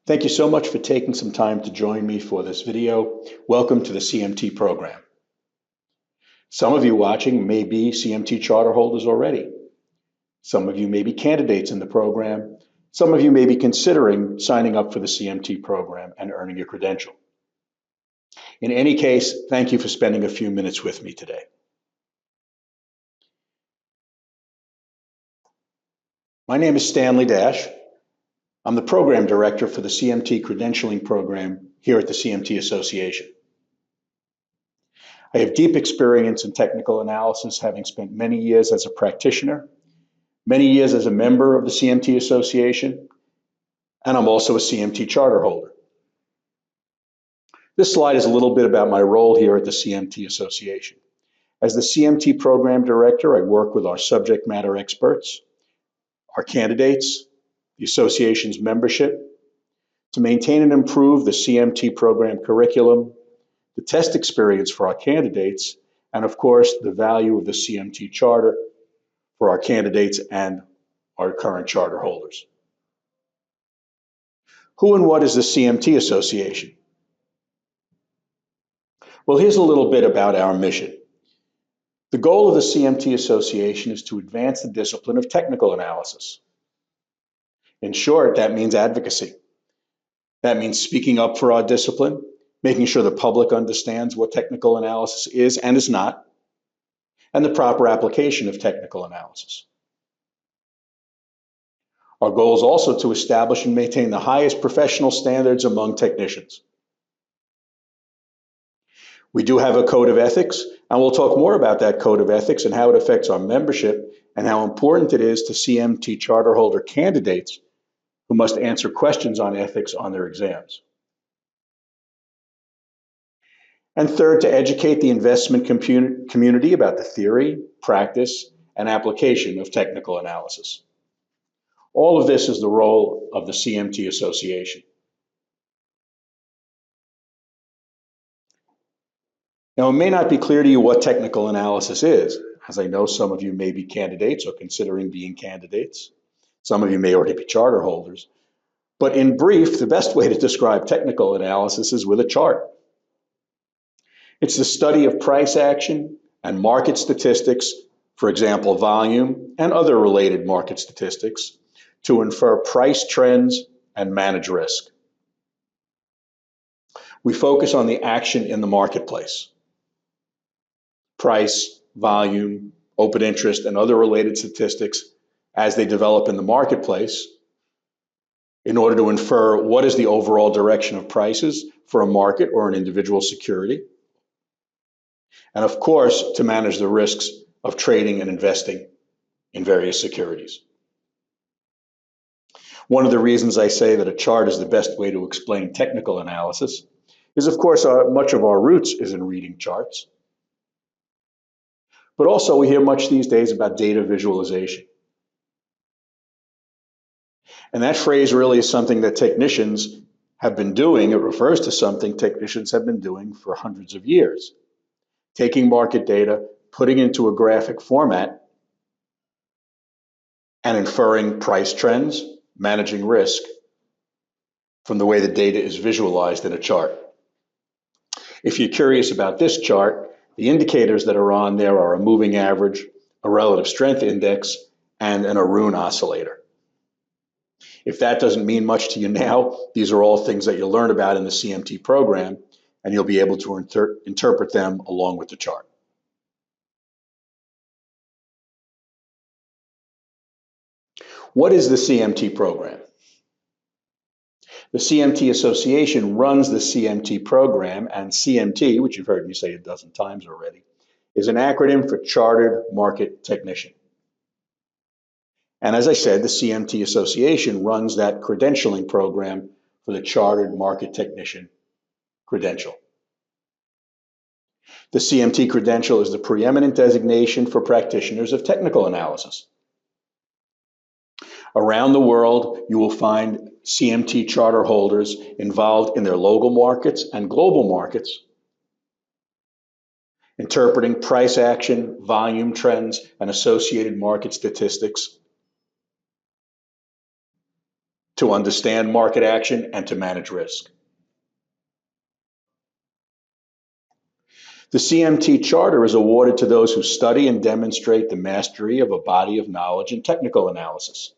Thank you so much for taking some time to join me for this video. Welcome to the CMT program. Some of you watching may be CMT charter holders already. Some of you may be candidates in the program. Some of you may be considering signing up for the CMT program and earning a credential. In any case, thank you for spending a few minutes with me today. My name is Stanley Dash. I'm the program director for the CMT credentialing program here at the CMT Association. I have deep experience in technical analysis, having spent many years as a practitioner, many years as a member of the CMT Association, and I'm also a CMT charter holder. This slide is a little bit about my role here at the CMT Association. As the CMT program director, I work with our subject matter experts, our candidates, the association's membership, to maintain and improve the CMT program curriculum, the test experience for our candidates, and of course, the value of the CMT charter for our candidates and our current charter holders. Who and what is the CMT Association? Well, here's a little bit about our mission. The goal of the CMT Association is to advance the discipline of technical analysis. In short, that means advocacy. That means speaking up for our discipline, making sure the public understands what technical analysis is and is not, and the proper application of technical analysis. Our goal is also to establish and maintain the highest professional standards among technicians. We do have a code of ethics, and we'll talk more about that code of ethics and how it affects our membership and how important it is to CMT charter holder candidates who must answer questions on ethics on their exams. And third, to educate the investment community about the theory, practice, and application of technical analysis. All of this is the role of the CMT Association. Now, it may not be clear to you what technical analysis is, as I know some of you may be candidates or considering being candidates. Some of you may already be charter holders. But in brief, the best way to describe technical analysis is with a chart. It's the study of price action and market statistics, for example, volume and other related market statistics, to infer price trends and manage risk. We focus on the action in the marketplace. Price, volume, open interest, and other related statistics as they develop in the marketplace in order to infer what is the overall direction of prices for a market or an individual security. And of course, to manage the risks of trading and investing in various securities. One of the reasons I say that a chart is the best way to explain technical analysis is, of course, much of our roots is in reading charts. But also we hear much these days about data visualization. And that phrase really is something that technicians have been doing. It refers to something technicians have been doing for hundreds of years. Taking market data, putting it into a graphic format, and inferring price trends, managing risk from the way the data is visualized in a chart. If you're curious about this chart, the indicators that are on there are a moving average, a relative strength index, and an Arun oscillator. If that doesn't mean much to you now, these are all things that you'll learn about in the CMT program, and you'll be able to interpret them along with the chart. What is the CMT program? The CMT Association runs the CMT program, and CMT, which you've heard me say a dozen times already, is an acronym for Chartered Market Technician. And as I said, the CMT Association runs that credentialing program for the Chartered Market Technician credential. The CMT credential is the preeminent designation for practitioners of technical analysis. Around the world, you will find CMT charter holders involved in their local markets and global markets, interpreting price action, volume trends, and associated market statistics to understand market action, and to manage risk. The CMT Charter is awarded to those who study and demonstrate the mastery of a body of knowledge in technical analysis.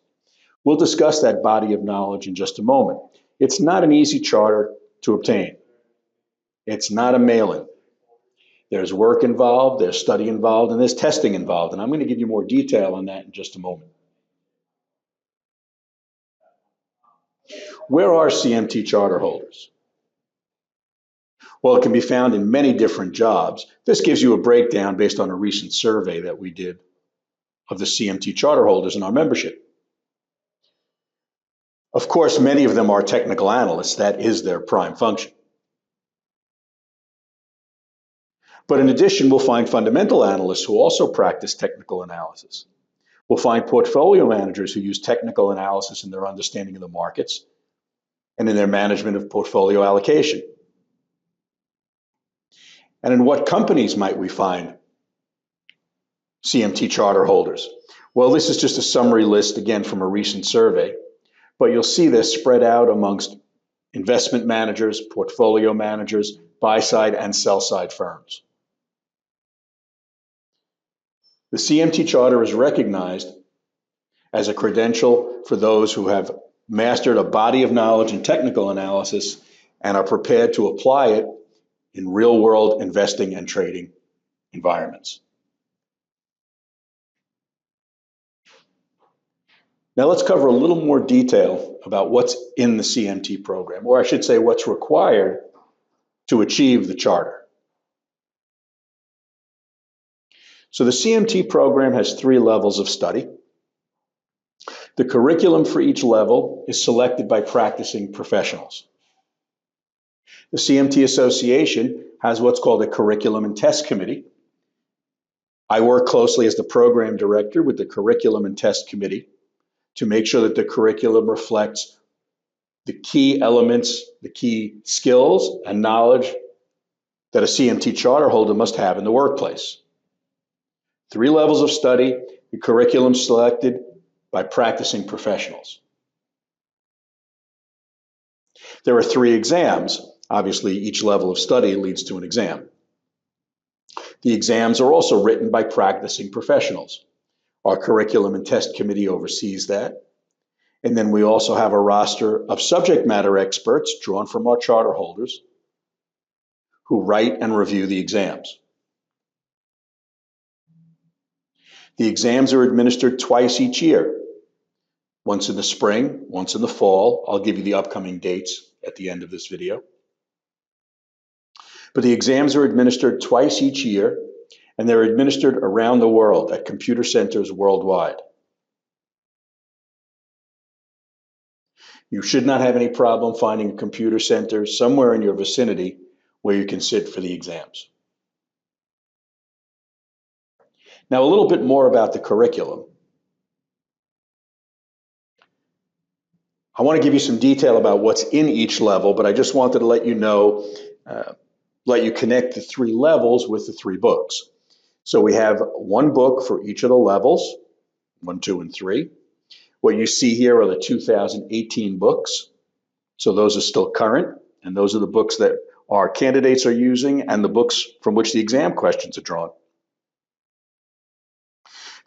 We'll discuss that body of knowledge in just a moment. It's not an easy charter to obtain. It's not a mail-in. There's work involved, there's study involved, and there's testing involved, and I'm going to give you more detail on that in just a moment. Where are CMT charter holders? Well, it can be found in many different jobs. This gives you a breakdown based on a recent survey that we did of the CMT charter holders in our membership. Of course, many of them are technical analysts. That is their prime function. But in addition, we'll find fundamental analysts who also practice technical analysis. We'll find portfolio managers who use technical analysis in their understanding of the markets and in their management of portfolio allocation. And in what companies might we find CMT charter holders? Well, this is just a summary list, again, from a recent survey, but you'll see this spread out amongst investment managers, portfolio managers, buy-side and sell-side firms. The CMT Charter is recognized as a credential for those who have mastered a body of knowledge in technical analysis and are prepared to apply it in real-world investing and trading environments. Now let's cover a little more detail about what's in the CMT program, or I should say what's required to achieve the charter. So the CMT program has 3 levels of study. The curriculum for each level is selected by practicing professionals. The CMT Association has what's called a curriculum and test committee. I work closely as the program director with the curriculum and test committee to make sure that the curriculum reflects the key elements, the key skills and knowledge that a CMT charter holder must have in the workplace. 3 levels of study, the curriculum selected by practicing professionals. There are 3 exams. Obviously, each level of study leads to an exam. The exams are also written by practicing professionals. Our curriculum and test committee oversees that. And then we also have a roster of subject matter experts drawn from our charter holders who write and review the exams. The exams are administered twice each year, once in the spring, once in the fall. I'll give you the upcoming dates at the end of this video. But the exams are administered twice each year, and they're administered around the world at computer centers worldwide. You should not have any problem finding a computer center somewhere in your vicinity where you can sit for the exams. Now, a little bit more about the curriculum. I want to give you some detail about what's in each level, but I just wanted to let you know, let you connect the 3 levels with the 3 books. So we have 1 book for each of the levels, 1, 2, and 3. What you see here are the 2018 books. So those are still current, and those are the books that our candidates are using and the books from which the exam questions are drawn.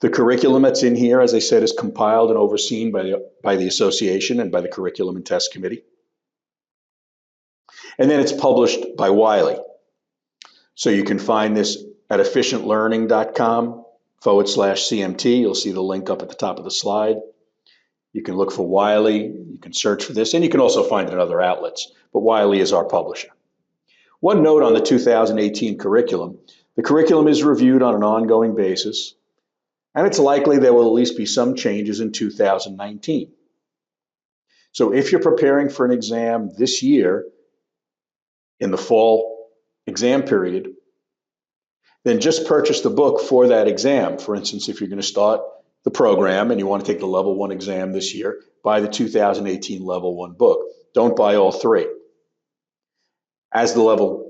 The curriculum that's in here, as I said, is compiled and overseen by the association and by the curriculum and test committee. And then it's published by Wiley. So you can find this at efficientlearning.com/CMT. You'll see the link up at the top of the slide. You can look for Wiley, you can search for this, and you can also find it in other outlets. But Wiley is our publisher. One note on the 2018 curriculum. The curriculum is reviewed on an ongoing basis, and it's likely there will at least be some changes in 2019. So if you're preparing for an exam this year in the fall exam period, then just purchase the book for that exam. For instance, if you're going to start the program and you want to take the level 1 exam this year, buy the 2018 level 1 book. Don't buy all 3. As the level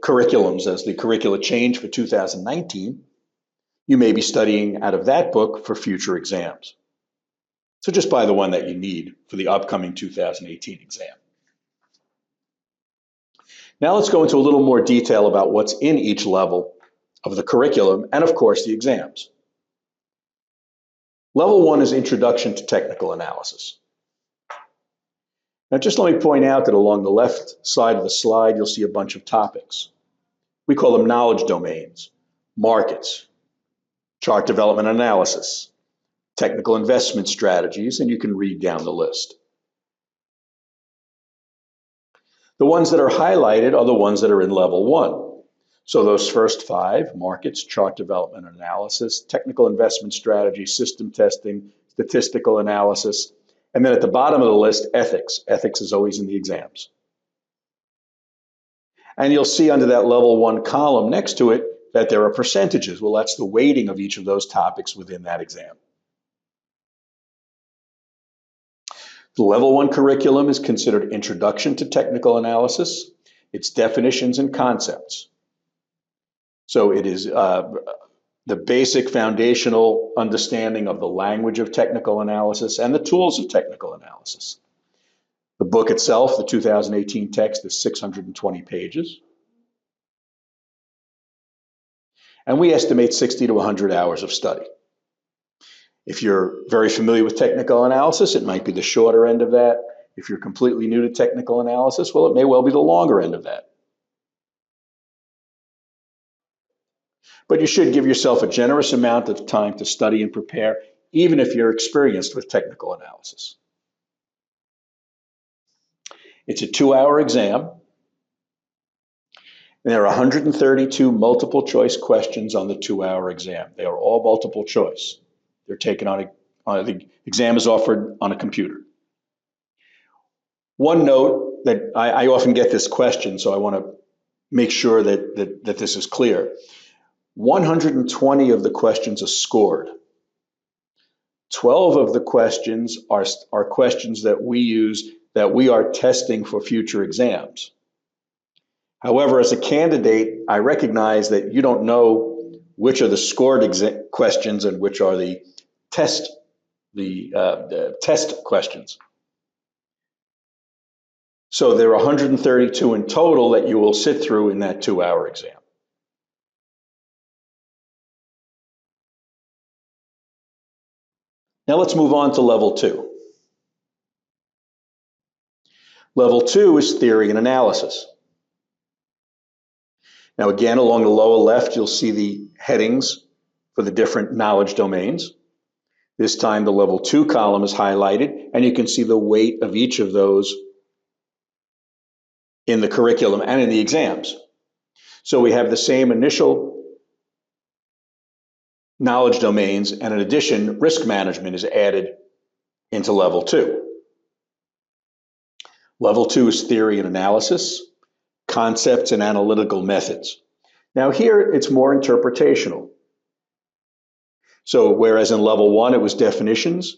curriculums, as the curricula change for 2019, you may be studying out of that book for future exams. So just buy the one that you need for the upcoming 2018 exam. Now let's go into a little more detail about what's in each level of the curriculum and, of course, the exams. Level 1 is Introduction to Technical Analysis. Now just let me point out that along the left side of the slide, you'll see a bunch of topics. We call them knowledge domains, markets, chart development analysis, technical investment strategies, and you can read down the list. The ones that are highlighted are the ones that are in level 1. So those first 5, markets, chart development analysis, technical investment strategy, system testing, statistical analysis, and then at the bottom of the list, ethics. Ethics is always in the exams. And you'll see under that level 1 column next to it that there are percentages. Well, that's the weighting of each of those topics within that exam. The level 1 curriculum is considered Introduction to Technical Analysis. It's definitions and concepts. So it is the basic foundational understanding of the language of technical analysis and the tools of technical analysis. The book itself, the 2018 text, is 620 pages. And we estimate 60 to 100 hours of study. If you're very familiar with technical analysis, it might be the shorter end of that. If you're completely new to technical analysis, well, it may well be the longer end of that. But you should give yourself a generous amount of time to study and prepare, even if you're experienced with technical analysis. It's a 2-hour exam. There are 132 multiple choice questions on the 2-hour exam. They are all multiple choice. They're taken the exam is offered on a computer. One note that I often get this question, so I want to make sure that this is clear. 120 of the questions are scored. 12 of the questions are questions that we use that we are testing for future exams. However, as a candidate, I recognize that you don't know which are the scored questions and which are the test questions. So there are 132 in total that you will sit through in that 2-hour exam. Now let's move on to level 2. Level 2 is theory and analysis. Now again, along the lower left, you'll see the headings for the different knowledge domains. This time the level 2 column is highlighted, and you can see the weight of each of those in the curriculum and in the exams. So we have the same initial knowledge domains, and in addition, risk management is added into level 2. Level 2 is theory and analysis, concepts and analytical methods. Now here it's more interpretational. So whereas in level 1 it was definitions,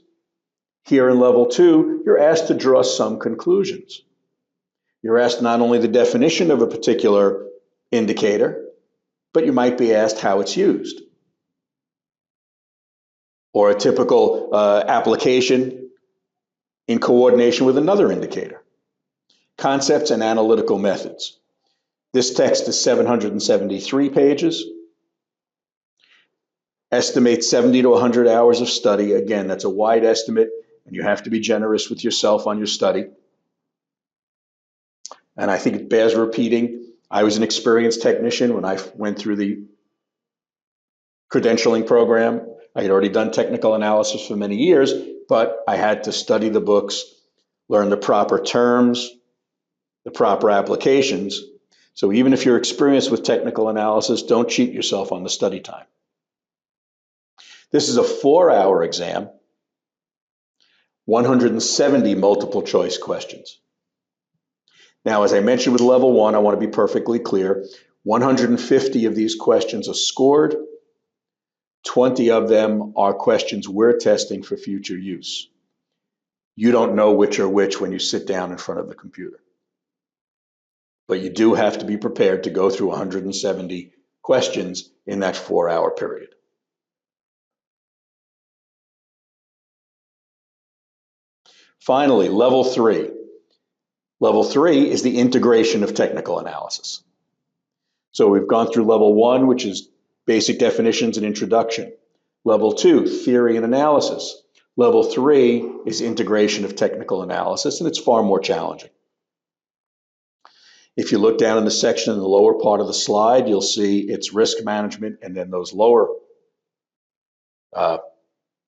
here in level 2 you're asked to draw some conclusions. You're asked not only the definition of a particular indicator, but you might be asked how it's used, or a typical application in coordination with another indicator. Concepts and analytical methods. This text is 773 pages. Estimate 70 to 100 hours of study. Again, that's a wide estimate, and you have to be generous with yourself on your study. And I think it bears repeating. I was an experienced technician when I went through the credentialing program. I had already done technical analysis for many years, but I had to study the books, learn the proper terms, the proper applications. So even if you're experienced with technical analysis, don't cheat yourself on the study time. This is a 4-hour exam, 170 multiple choice questions. Now, as I mentioned with level 1, I want to be perfectly clear, 150 of these questions are scored. 20 of them are questions we're testing for future use. You don't know which are which when you sit down in front of the computer. But you do have to be prepared to go through 170 questions in that 4-hour period. Finally, level 3. Level 3 is the integration of technical analysis. So we've gone through level 1, which is basic definitions and introduction. Level 2, theory and analysis. Level 3 is integration of technical analysis, and it's far more challenging. If you look down in the section in the lower part of the slide, you'll see it's risk management and then those lower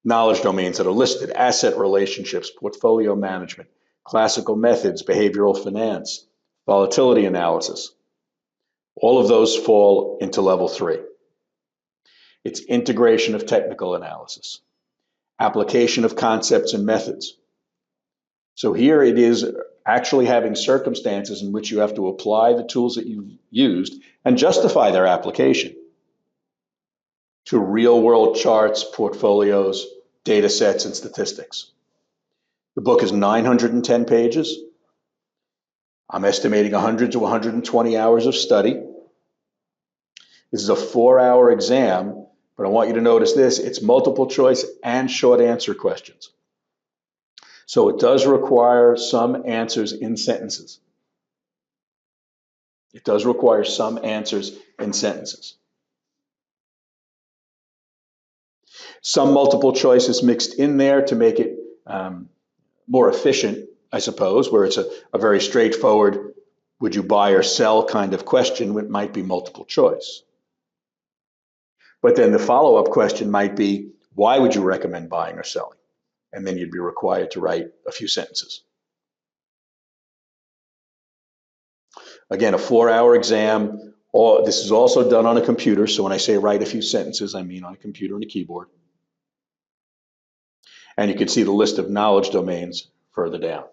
knowledge domains that are listed: asset relationships, portfolio management, classical methods, behavioral finance, volatility analysis. All of those fall into level 3. It's integration of technical analysis, application of concepts and methods. So here it is actually having circumstances in which you have to apply the tools that you've used and justify their application to real-world charts, portfolios, data sets, and statistics. The book is 910 pages. I'm estimating 100 to 120 hours of study. This is a 4-hour exam, but I want you to notice this: it's multiple choice and short answer questions. So it does require some answers in sentences. It does require some answers in sentences. Some multiple choice is mixed in there to make it more efficient, I suppose, where it's a very straightforward, would you buy or sell kind of question. It might be multiple choice. But then the follow-up question might be, why would you recommend buying or selling? And then you'd be required to write a few sentences. Again, a 4-hour exam. This is also done on a computer. So when I say write a few sentences, I mean on a computer and a keyboard. And you can see the list of knowledge domains further down.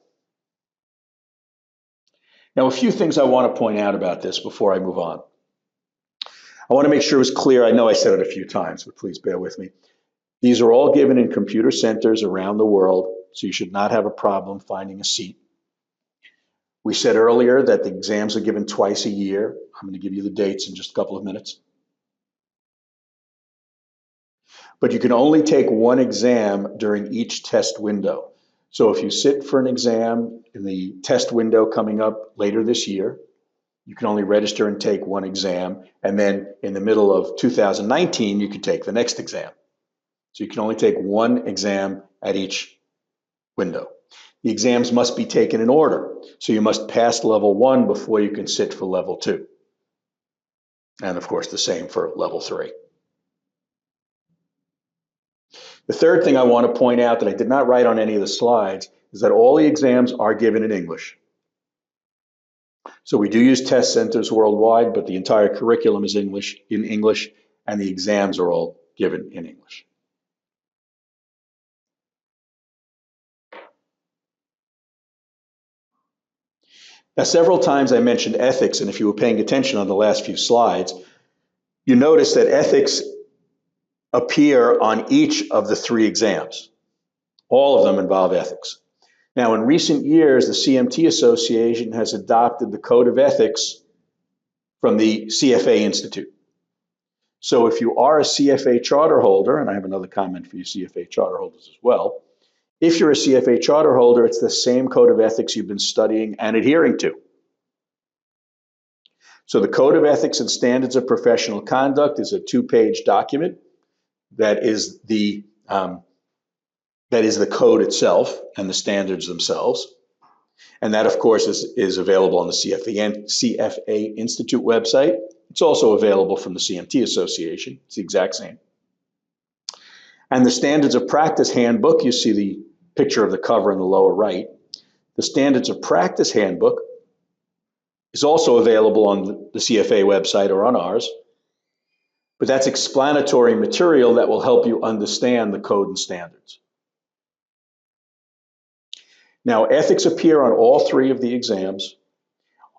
Now, a few things I want to point out about this before I move on. I want to make sure it's clear. I know I said it a few times, but please bear with me. These are all given in computer centers around the world, so you should not have a problem finding a seat. We said earlier that the exams are given twice a year. I'm going to give you the dates in just a couple of minutes. But you can only take one exam during each test window. So if you sit for an exam in the test window coming up later this year, you can only register and take one exam. And then in the middle of 2019, you could take the next exam. So you can only take one exam at each window. The exams must be taken in order. So you must pass level 1 before you can sit for level 2. And of course, the same for level 3. The third thing I want to point out that I did not write on any of the slides is that all the exams are given in English. So we do use test centers worldwide, but the entire curriculum is in English, and the exams are all given in English. Now, several times I mentioned ethics, and if you were paying attention on the last few slides, you notice that ethics appear on each of the 3 exams. All of them involve ethics. Now, in recent years, the CMT Association has adopted the Code of Ethics from the CFA Institute. So if you are a CFA charter holder, and I have another comment for you CFA charter holders as well, if you're a CFA charter holder, it's the same Code of Ethics you've been studying and adhering to. So the Code of Ethics and Standards of Professional Conduct is a 2-page document that is the code itself and the standards themselves. And that, of course, is available on the CFA Institute website. It's also available from the CMT Association. It's the exact same. And the Standards of Practice Handbook, you see the picture of the cover in the lower right. The Standards of Practice Handbook is also available on the CFA website or on ours. But that's explanatory material that will help you understand the code and standards. Now, ethics appear on all 3 of the exams.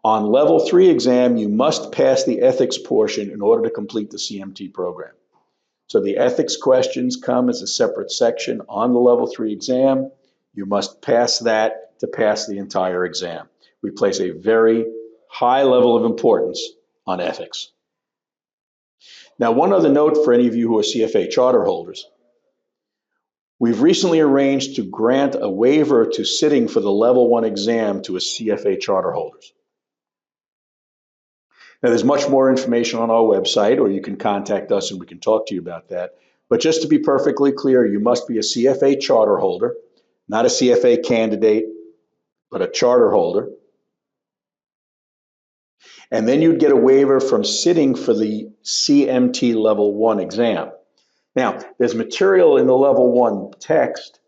On level 3 exam, you must pass the ethics portion in order to complete the CMT program. So the ethics questions come as a separate section on the level 3 exam. You must pass that to pass the entire exam. We place a very high level of importance on ethics. Now, one other note for any of you who are CFA charter holders. We've recently arranged to grant a waiver to sitting for the level 1 exam to a CFA charterholders. Now, there's much more information on our website, or you can contact us and we can talk to you about that. But just to be perfectly clear, you must be a CFA charter holder, not a CFA candidate, but a charter holder. And then you'd get a waiver from sitting for the CMT Level 1 exam. Now, there's material in the Level 1 text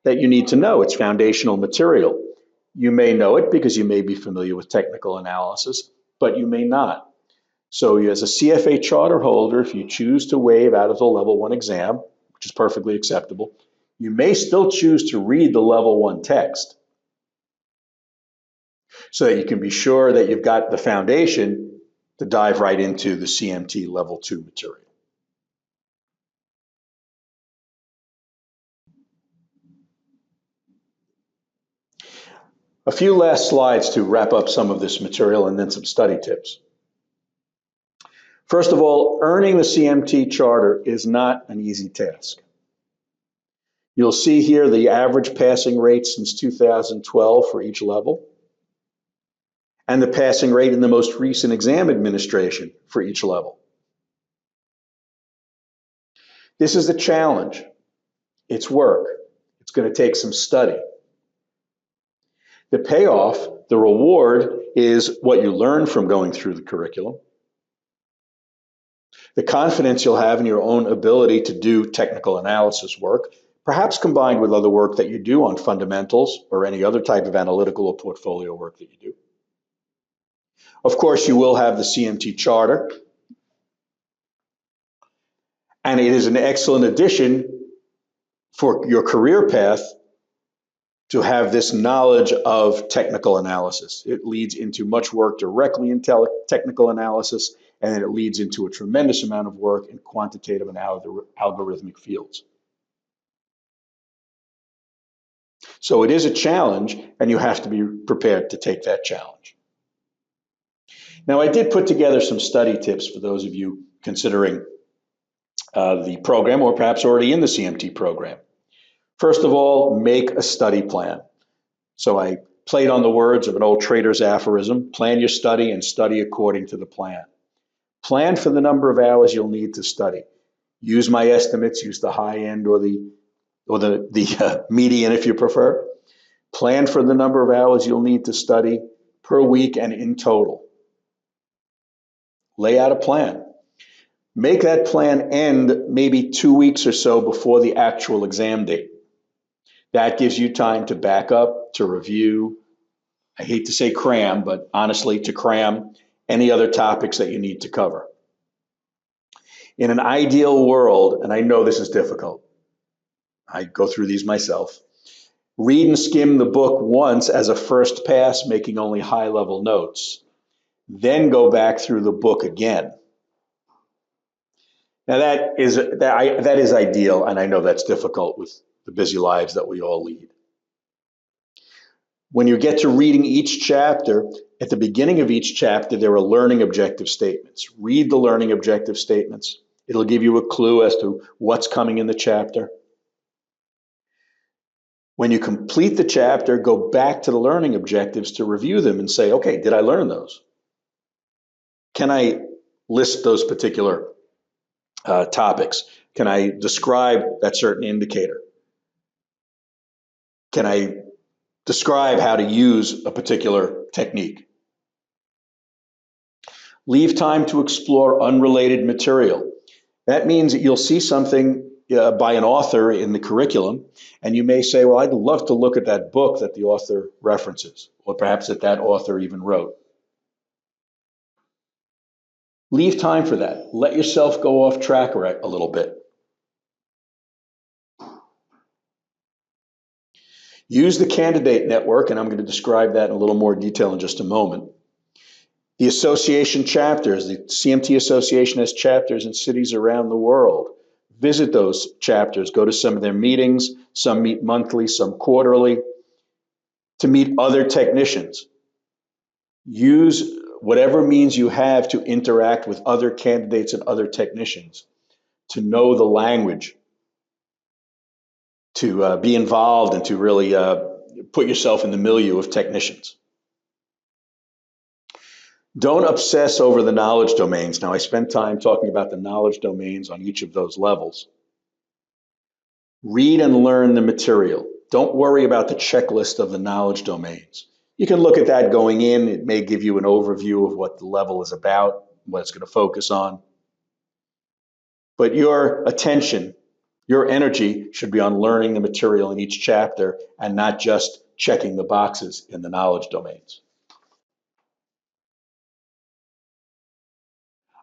that you need to know. It's foundational material. You may know it because you may be familiar with technical analysis, but you may not. So as a CFA charter holder, if you choose to waive out of the Level 1 exam, which is perfectly acceptable, you may still choose to read the Level 1 text so that you can be sure that you've got the foundation to dive right into the CMT Level 2 material. A few last slides to wrap up some of this material and then some study tips. First of all, earning the CMT charter is not an easy task. You'll see here the average passing rate since 2012 for each level, and the passing rate in the most recent exam administration for each level. This is a challenge. It's work. It's going to take some study. The payoff, the reward, is what you learn from going through the curriculum, the confidence you'll have in your own ability to do technical analysis work, perhaps combined with other work that you do on fundamentals or any other type of analytical or portfolio work that you do. Of course, you will have the CMT charter, and it is an excellent addition for your career path to have this knowledge of technical analysis. It leads into much work directly in technical analysis, and then it leads into a tremendous amount of work in quantitative and algorithmic fields. So it is a challenge, and you have to be prepared to take that challenge. Now, I did put together some study tips for those of you considering the program or perhaps already in the CMT program. First of all, make a study plan. So I played on the words of an old trader's aphorism: plan your study and study according to the plan. Plan for the number of hours you'll need to study. Use my estimates, use the high end or the median if you prefer. Plan for the number of hours you'll need to study per week and in total. Lay out a plan. Make that plan end maybe 2 weeks or so before the actual exam date. That gives you time to back up, to review. I hate to say cram, but honestly, to cram any other topics that you need to cover. In an ideal world, and I know this is difficult, I go through these myself, read and skim the book once as a first pass, making only high-level notes. Then go back through the book again. Now that is ideal, and I know that's difficult with the busy lives that we all lead. When you get to reading each chapter, at the beginning of each chapter, there are learning objective statements. Read the learning objective statements. It'll give you a clue as to what's coming in the chapter. When you complete the chapter, go back to the learning objectives to review them and say, okay, did I learn those? Can I list those particular topics? Can I describe that certain indicator? Can I describe how to use a particular technique? Leave time to explore unrelated material. That means that you'll see something by an author in the curriculum, and you may say, well, I'd love to look at that book that the author references, or perhaps that author even wrote. Leave time for that. Let yourself go off track a little bit. Use the candidate network, and I'm going to describe that in a little more detail in just a moment. The association chapters, the CMT Association has chapters in cities around the world. Visit those chapters, go to some of their meetings, some meet monthly, some quarterly, to meet other technicians. Use whatever means you have to interact with other candidates and other technicians, to know the language, be involved and to really put yourself in the milieu of technicians. Don't obsess over the knowledge domains. Now, I spent time talking about the knowledge domains on each of those levels. Read and learn the material. Don't worry about the checklist of the knowledge domains. You can look at that going in. It may give you an overview of what the level is about, what it's going to focus on. But your attention, your energy should be on learning the material in each chapter and not just checking the boxes in the knowledge domains.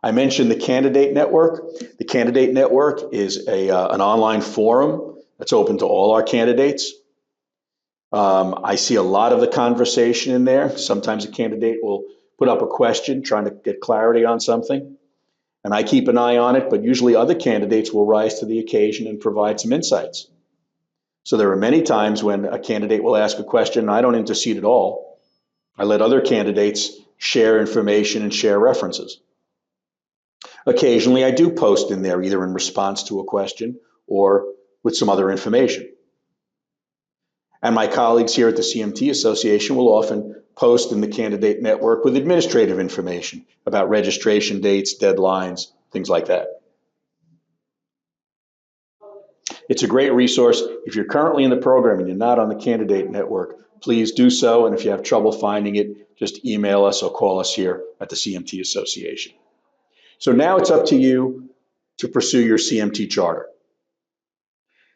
I mentioned the Candidate Network. The Candidate Network is an online forum that's open to all our candidates. I see a lot of the conversation in there. Sometimes a candidate will put up a question trying to get clarity on something, and I keep an eye on it, but usually other candidates will rise to the occasion and provide some insights. So there are many times when a candidate will ask a question and I don't intercede at all. I let other candidates share information and share references. Occasionally I do post in there either in response to a question or with some other information. And my colleagues here at the CMT Association will often post in the Candidate Network with administrative information about registration dates, deadlines, things like that. It's a great resource. If you're currently in the program and you're not on the Candidate Network, please do so. And if you have trouble finding it, just email us or call us here at the CMT Association. So now it's up to you to pursue your CMT charter.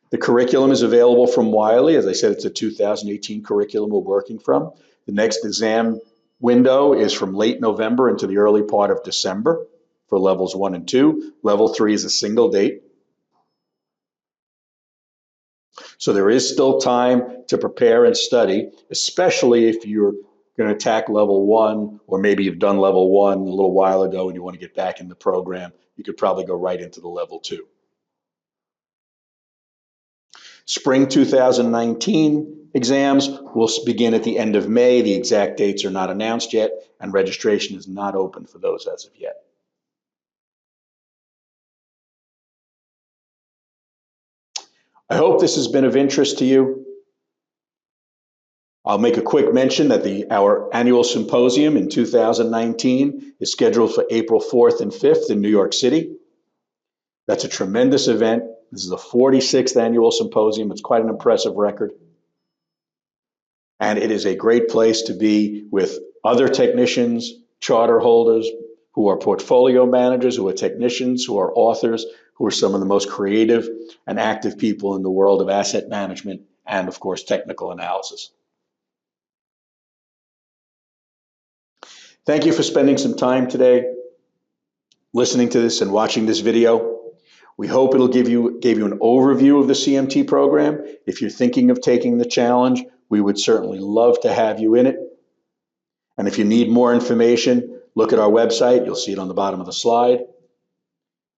The curriculum is available from Wiley. As I said, it's a 2018 curriculum we're working from. The next exam window is from late November into the early part of December for levels 1 and 2. Level 3 is a single date. So there is still time to prepare and study, especially if you're going to attack level 1, or maybe you've done level 1 a little while ago and you want to get back in the program. You could probably go right into the level 2. Spring 2019 exams will begin at the end of May. The exact dates are not announced yet, and registration is not open for those as of yet. I hope this has been of interest to you. I'll make a quick mention that our annual symposium in 2019 is scheduled for April 4th and 5th in New York City. That's a tremendous event. This is the 46th annual symposium. It's quite an impressive record. And it is a great place to be with other technicians, charter holders, who are portfolio managers, who are technicians, who are authors, who are some of the most creative and active people in the world of asset management and, of course, technical analysis. Thank you for spending some time today listening to this and watching this video. We hope it'll give you an overview of the CMT program. If you're thinking of taking the challenge, we would certainly love to have you in it. And if you need more information, look at our website. You'll see it on the bottom of the slide.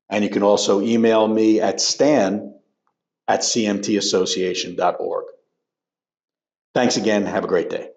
And you can also email me at stan@cmtassociation.org. Thanks again. Have a great day.